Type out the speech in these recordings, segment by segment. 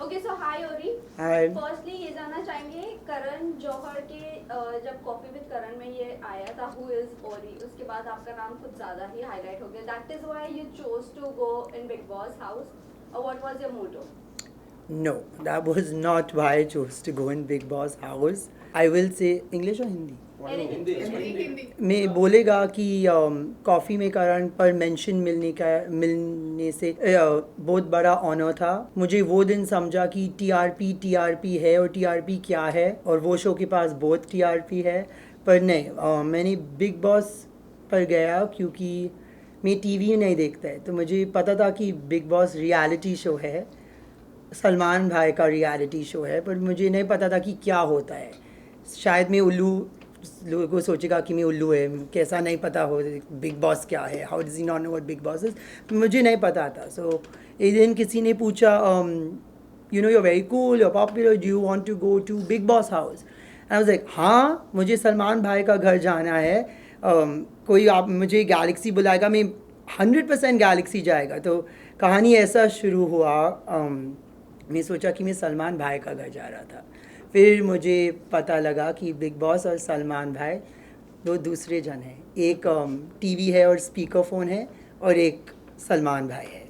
Okay so हाय ओरी। हाय। Firstly ये जानना चाहेंगे करण जौहर के जब कॉफी विद करण में ये आया था हु इज ओरी, उसके बाद आपका नाम कुछ ज्यादा ही हाईलाइट हो गया। That is why you chose to go in Bigg boss house और what was your motto? No, that was not why I chose to go in Big Boss house. I will say English or Hindi? Hindi. मैं बोलेगा कि coffee में करण पर mention मिलने से बहुत बड़ा ऑनर था। मुझे वो दिन समझा कि टीआरपी है और टीआरपी क्या है, और वो शो के पास बहुत टीआरपी है। पर नहीं, मैंने बिग बॉस पर गया क्योंकि मैं टीवी नहीं देखता है, तो मुझे पता था कि बिग बॉस रियलिटी शो है, सलमान भाई का रियलिटी शो है, पर मुझे नहीं पता था कि क्या होता है। शायद मैं उल्लू, लोगों को सोचेगा कि मैं उल्लू है, कैसा नहीं पता हो बिग बॉस क्या है, how does he not know what big boss is. मुझे नहीं पता था। सो एक दिन किसी ने पूछा, you know you are very cool, you are popular, do you want to go to Bigg boss house? And I was like हाँ, मुझे सलमान भाई का घर जाना है। कोई आप मुझे गैलेक्सी बुलाएगा, मैं 100% गैलेक्सी जाएगा। तो कहानी ऐसा शुरू हुआ। मैं सोचा कि मैं सलमान भाई का घर जा रहा था, फिर मुझे पता लगा कि बिग बॉस और सलमान भाई दो दूसरे जन हैं। एक टीवी है और स्पीकर फ़ोन है, और एक सलमान भाई है।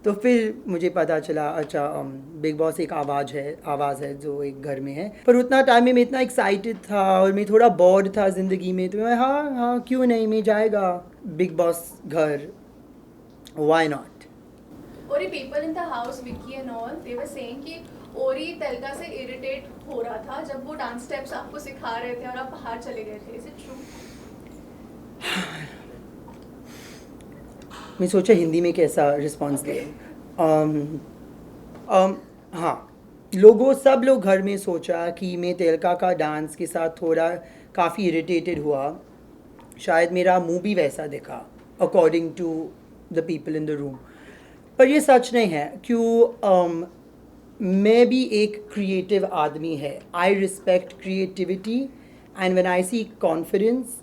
तो फिर मुझे पता चला अच्छा, बिग बॉस एक आवाज़ है जो एक घर में है। पर उतना टाइम में मैं इतना एक्साइटेड था और मैं थोड़ा बोर्ड था ज़िंदगी में, तो मैं हाँ हाँ क्यों नहीं, मैं जाएगा बिग बॉस घर, why not. Ori, people in the house, Vicky and all, they were saying कि ओरी तेलका से इरिटेट हो रहा था जब वो डांस स्टेप्स आपको सिखा रहे थे और आप बाहर चले गए थे। Is it true? मैं सोचा हिंदी में कैसा रिस्पॉन्स दे। हाँ, सब लोग घर में सोचा कि मैं तेलका का डांस के साथ थोड़ा काफ़ी इरिटेटेड हुआ। शायद मेरा मुंह भी वैसा दिखा according to the people in the room, पर ये सच नहीं है। क्यों? मैं भी एक क्रिएटिव आदमी है। I respect creativity, and when I see confidence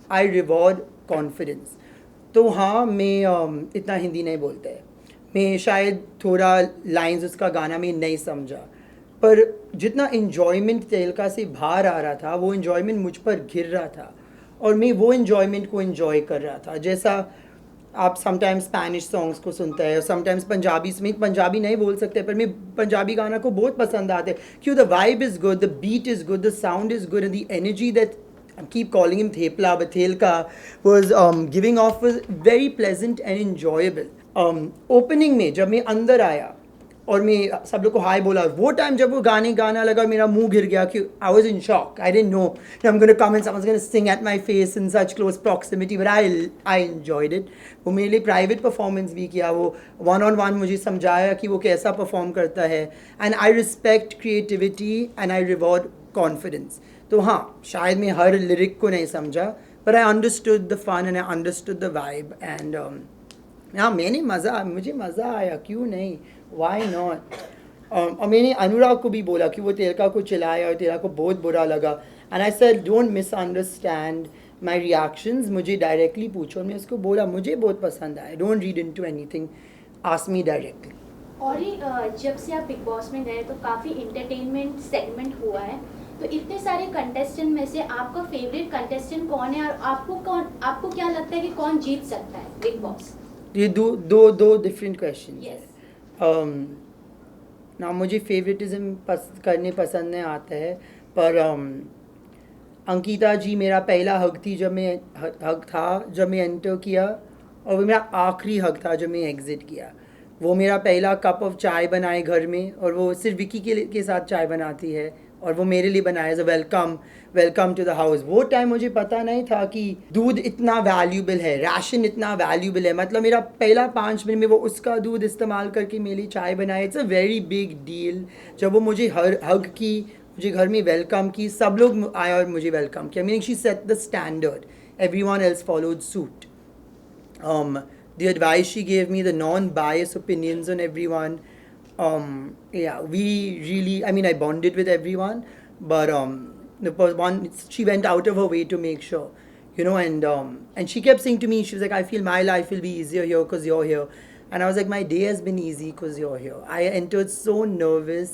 I reward confidence. तो हाँ, मैं इतना हिंदी नहीं बोलता है। मैं शायद थोड़ा लाइंस उसका गाना में नहीं समझा, पर जितना इन्जॉयमेंट तेलका से बाहर आ रहा था, वो इन्जॉयमेंट मुझ पर गिर रहा था, और मैं वो इन्जॉयमेंट को इन्जॉय कर रहा था। जैसा आप समटाइम्स स्पैनिश सॉन्ग्स को सुनते हैं, और समटाइम्स पंजाबी में, पंजाबी नहीं बोल सकते, पर मैं पंजाबी गाना को बहुत पसंद आते हैं। क्यों? The vibe is good, the beat is good, the sound is good, and the energy that I keep calling him Thepla, but Thelka was giving off was very pleasant and enjoyable. Opening में जब मैं अंदर आया और मैं सब लोग को हाय बोला, वो टाइम जब वो गाना लगा, मेरा मुंह गिर गया कि I was in shock. I didn't know I'm going to come and someone's going to sing at my face in such close proximity, but I enjoyed it. वो मेरे लिए प्राइवेट परफॉर्मेंस भी किया, वो वन ऑन वन मुझे समझाया कि वो कैसा परफॉर्म करता है। And I respect creativity and I reward confidence. तो हाँ, शायद मैं हर लिरिक को नहीं समझा, पर I understood the fun and I understood the vibe, and हाँ, मुझे मज़ा आया, क्यों नहीं, वाई नॉट। और मैंने अनुराग को भी बोला कि वो तेलका को चिल्लाया और तेलका को बहुत बुरा लगा, and I said don't misunderstand my reactions, मुझे डायरेक्टली पूछो। और मैं उसको बोला मुझे बहुत पसंद आया, don't read into anything, ask me directly. और जब से आप बिग बॉस में गए तो काफ़ी इंटरटेनमेंट सेगमेंट हुआ है, तो इतने सारे कंटेस्टेंट में से आपका फेवरेट कंटेस्टेंट कौन है और आपको क्या लगता है कि कौन जीत सकता है बिग बॉस? ये दो डिफरेंट क्वेश्चन Yes. ना, मुझे फेवरेटिज्म करने पसंद नहीं आता है, पर अंकिता जी मेरा पहला हक थी जब मैं एंटर किया, और वो मेरा आखिरी हक था जब मैं एग्ज़िट किया। वो मेरा पहला कप ऑफ चाय बनाए घर में, और वो सिर्फ विकी के साथ चाय बनाती है, और वो मेरे लिए बनाया as a welcome to the house. वो टाइम मुझे पता नहीं था कि दूध इतना वैल्यूबल है, राशन इतना वैल्यूबल है। मतलब मेरा पहला 5 मिनट में वो उसका दूध इस्तेमाल करके मेरे लिए चाय बनाए, it's a very big deal. जब वो मुझे हग की, मुझे घर में वेलकम की, सब लोग आए और मुझे वेलकम किया। Meaning she said the standard, everyone else followed suit. The advice she gave me, the non-biased opinions on everyone. Yeah, we really, I mean, I bonded with everyone, but she went out of her way to make sure, and she kept saying to me, she was like, I feel my life will be easier here because you're here. And I was like, my day has been easy because you're here. I entered so nervous,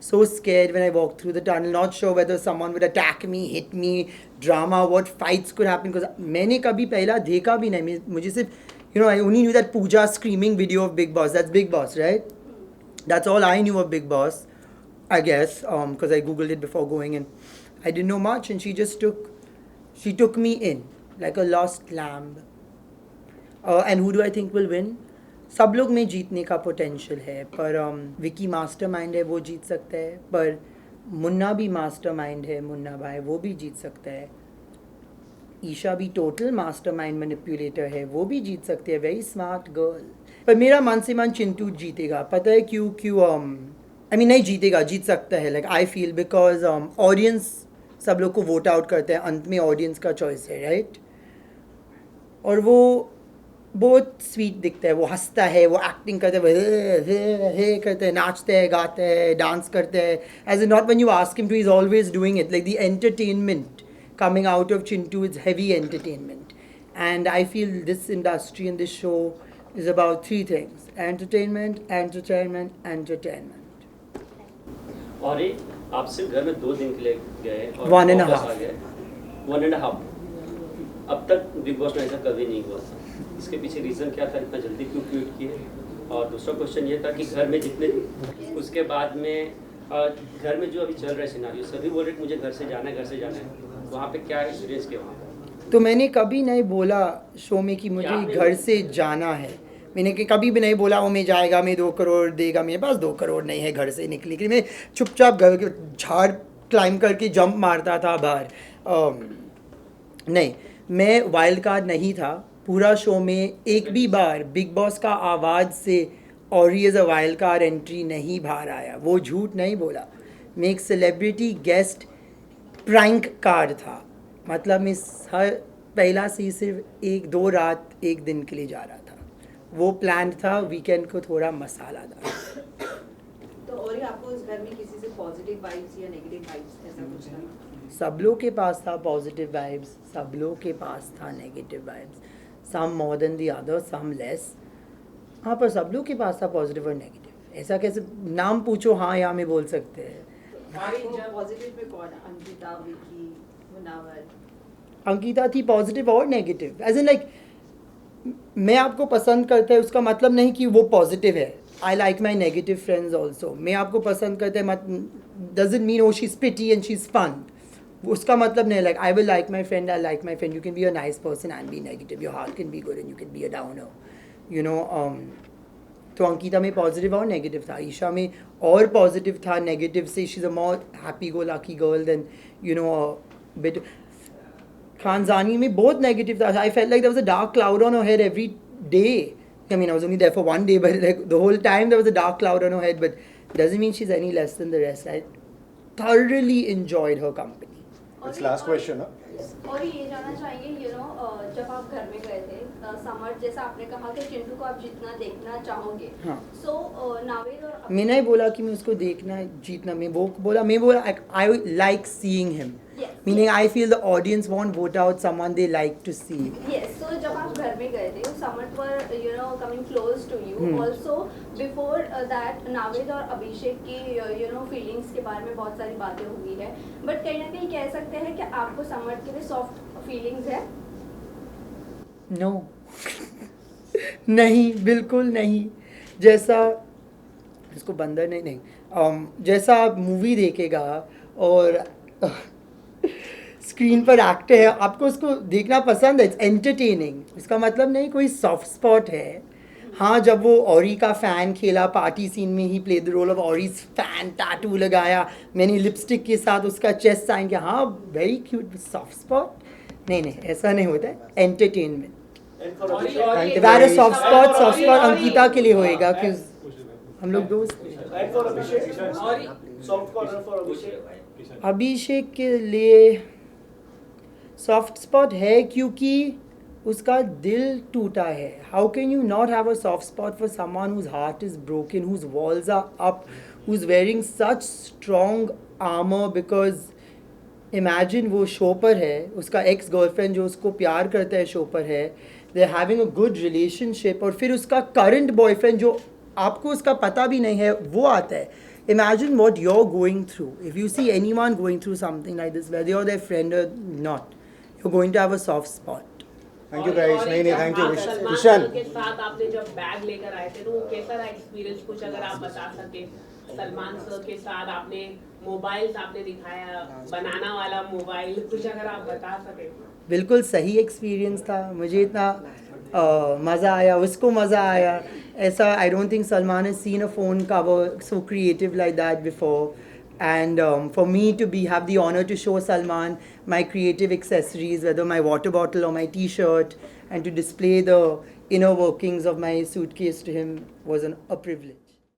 so scared when I walked through the tunnel, not sure whether someone would attack me, hit me, drama, what fights could happen. Because मैंने कभी पहला देखा भी नहीं, मुझे सिर्फ, you know, I only knew that Pooja screaming video of Big Boss. That's Big Boss, right? That's all I knew of Big Boss, I guess, because I googled it before going in. I didn't know much, and she took me in like a lost lamb. And who do I think will win? सब लोग में जीतने का potential है, पर Vicky mastermind है, वो जीत सकता है, पर मुन्ना भी मास्टरमाइंड है, मुन्ना भाई वो भी जीत सकता है, ईशा भी टोटल मास्टरमाइंड मैनिपुलेटर है, वो भी जीत सकती है, वेरी स्मार्ट गर्ल. पर मेरा मन से मन चिंटू जीतेगा. पता है क्यों? आई मीन नहीं जीतेगा, जीत सकता है, like I feel, because audience सब लोग को वोट आउट करते हैं, अंत में ऑडियंस का चॉइस है, राइट? और वो बहुत स्वीट दिखता है, वो हंसता है, वो एक्टिंग करते है, हे करते हैं, नाचते हैं, गाते हैं, डांस करते हैं. As a not when you ask him to, he is always doing it. Like the entertainment coming out of Chintu is heavy entertainment, and I feel this industry and this show is about three things: entertainment, entertainment, entertainment. और ये आप सिर्फ घर में 2 दिन के लिए गए और 1.5 वापस आ गए. 1.5. अब तक बिग बॉस में ऐसा कभी नहीं हुआ था. इसके पीछे रीज़न क्या था, इतना जल्दी क्यों क्विट किए? और दूसरा क्वेश्चन ये था कि घर में जितने, उसके बाद में घर में जो अभी चल रहा है सिनारियो, सभी बोल रहे कि मुझे घर से जाना है. वहाँ पे क्या एक्सपीरियंस किया वहाँ पे? तो मैंने कभी नहीं बोला शो में कि मुझे घर से जाना है. मैंने कभी भी नहीं बोला वो मैं जाएगा, मैं 2 करोड़ देगा, मेरे पास 2 करोड़ नहीं है घर से निकलने के लिए. मैं चुपचाप घर के झाड़ क्लाइंब करके जंप मारता था बाहर. नहीं, मैं वाइल्ड कार्ड नहीं था पूरा शो में. एक भी बार बिग बॉस का आवाज़ से और ही as a wild card entry नहीं बाहर आया. वो झूठ नहीं बोला. मैं एक सेलिब्रिटी गेस्ट प्रैंक कार्ड था. मतलब मैं हर पहला से सिर्फ 1-2 रात 1 दिन के लिए जा रहा था. वो प्लान था, वीकेंड को थोड़ा मसालादार. तो और ही आपको उस घर में किसी से पॉजिटिव वाइब्स या नेगेटिव वाइब्स ऐसा कुछ था? सब लोग के पास था पॉजिटिव वाइब्स, सब लोग के पास था negative vibes. Some more than the other, some less. हाँ, पर सब लोग के पास था पॉजिटिव और नेगेटिव. ऐसा कैसे नाम पूछो हाँ या में बोल सकते हैं. पॉजिटिव में कौन? अंकिता, विकी, मुनावर? अंकिता थी पॉजिटिव और नेगेटिव. एज इन लाइक मैं आपको पसंद करता है उसका मतलब नहीं कि वो पॉजिटिव है. I like my negative friends also. मैं आपको पसंद करते हैं मत doesn't mean oh she is pretty and she is fun. उसका मतलब नहीं. Like I will like my friend, I like my friend. You can be a nice person and be negative. Your heart can be good and you can be a downer, you know. तो अंकिता में positive और negative था. ईशा में और positive था. Negative से she is a more happy go lucky girl than, you know, bit. खानजानी में बहुत नेगेटिव था. I felt like there was a dark cloud on her head every day. I mean, I was only there for 1 day, but like the whole time there was a dark cloud on her head. But doesn't mean she's any less than the rest. I thoroughly enjoyed her company. It's last question, huh? और ये जानना चाहेंगे, you know, जब आप घर में गए थे, समर, जैसा आपने कहा कि चिंटू को आप जितना देखना चाहोगे. हाँ. So नावेद और मैंने नहीं बोला कि मैं उसको देखना जीतना. मैं बोला I like seeing him. Yes. Meaning I feel the audience won't vote out someone they like to see. Yes, so जब आप घर में गए थे, summer were, you know, coming close to you. Also before that, Naved और अभिषेक की, you know, feelings के बारे में बहुत सारी बातें हुई है. But कहीं ना कहीं कह सकते हैं कि आपको समर के लिए soft feelings है? No. नहीं, बिल्कुल नहीं. जैसा इसको बंदर नहीं जैसा आप मूवी देखेगा और स्क्रीन पर एक्टर है, आपको उसको देखना पसंद है. It's entertaining. इसका मतलब नहीं कोई सॉफ्ट स्पॉट है. हाँ, जब वो ऑरी का फ़ैन खेला पार्टी सीन में, he play the role of Orry's fan, tattoo लगाया, मैंने लिपस्टिक के साथ उसका चेस्ट साइन किया. हाँ, वेरी क्यूट. सॉफ्ट स्पॉट नहीं, ऐसा नहीं होता है. एंटरटेनमेंट. सॉफ्ट स्पॉट अंकिता के लिए होएगा क्योंकि हम लोग दोस्त हैं. अभिषेक के लिए सॉफ्ट स्पॉट है क्योंकि उसका दिल टूटा है. How can you not have a soft spot for someone whose heart is broken, whose walls are up, who's wearing such strong armour. Because imagine वो शो पर है, उसका एक्स गर्लफ्रेंड जो उसको प्यार करता है शो पर है, they are having a good relationship और फिर उसका करंट बॉयफ्रेंड जो आपको उसका पता भी नहीं है वो आता है. Imagine what you're going through. If you see anyone going through something like this, whether you're their friend or not, you're going to have a soft spot. Thank you guys. नहीं नहीं, thank you. सलमान Ishan. के साथ आपने जब bag लेकर आए थे तो वो कैसा रहा एक्सपीरियंस, कुछ अगर आप बता सके. सलमान सर के साथ आपने मोबाइल्स आपने दिखाया, बनाना वाला मोबाइल, कुछ अगर आप बता सके. बिल्कुल सही एक्सपीरियंस था. मुझे इतना मज़ा आया, उसको मज़ा आया. ऐसा I don't think Salman has seen a phone cover so creative like that before. And for me to have the honor to show Salman my creative accessories, whether my water bottle or my T-shirt, and to display the inner workings of my suitcase to him was a privilege.